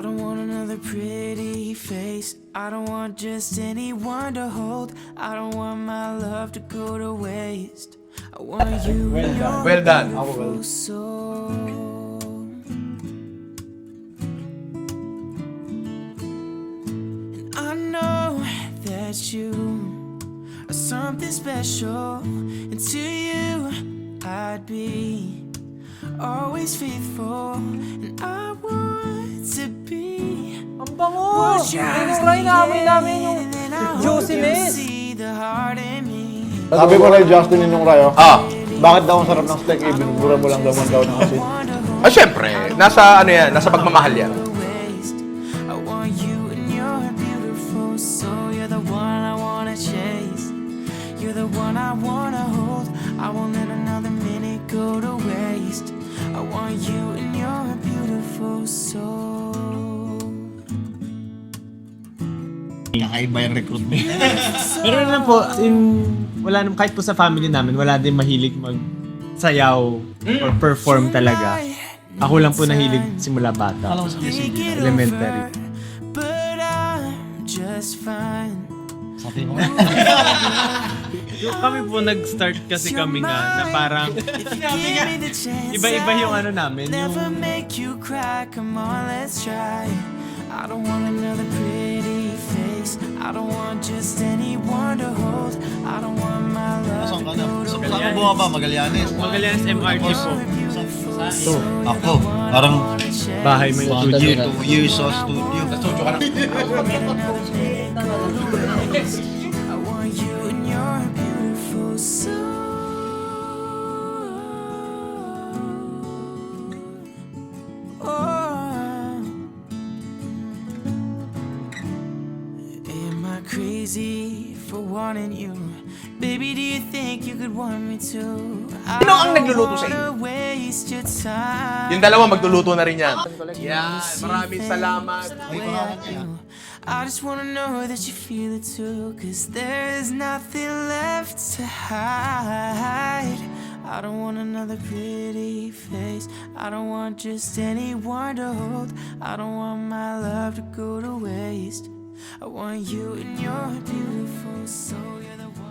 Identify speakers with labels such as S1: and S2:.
S1: don't want another pretty face. I don't want just anyone to hold. I don't want my love to go to waste. I want you and your
S2: Well done.
S1: beautiful soul. And I know that you are something special, and to you I'd be always faithful, and I want to be.
S3: Ang bango! Tinry namin yung juiciness.
S4: Sabi mo kay Justin Ninong Rayo, bakit daw ang sarap ng steak, ibinubura mo lang daw ng asin?
S2: Syempre, nasa ano yan, nasa pagmamahal yan.
S1: I want you and you're beautiful, so you're the one I wanna chase. You're the one I wanna hold. I won't let another minute go to waste. I want you and you're beautiful soul.
S5: Kakaiba yung recruitment.
S3: Pero naman po, wala naman, kahit po sa family namin, wala din mahilig magsayaw or perform talaga. Ako lang po nahilig simula bata. Elementary.
S1: But I'm just fine.
S5: Sabi mo.
S3: Yung kami po nag-start kasi kami nga na parang iba-iba yung ano namin.
S1: Never
S3: Yung
S1: make you cry, come on, let's try. I don't want another pretty face. I don't want just anyone to hold. I don't want my love
S5: Saan
S1: to
S5: ka na?
S1: go to
S5: Saan ka bumaba? Magallanes.
S3: Magallanes MRT po.
S5: Ako, parang
S3: Bahay may studio.
S5: 2 years sa studio.
S2: Studio ka na.
S1: I want you and your beautiful soul. Oh. Am I crazy for wanting you? Baby, do you think you could want me to?
S2: Sino ang nagluluto sa iyo?
S1: Waste your time.
S2: Yung dalawa, magluluto na rin yan. Yan, maraming salamat.
S1: I just wanna know that you feel it too, 'cause there's nothing left to hide. I don't want another pretty face. I don't want just anyone to hold. I don't want my love to go to waste. I want you and your beautiful soul. You're the one.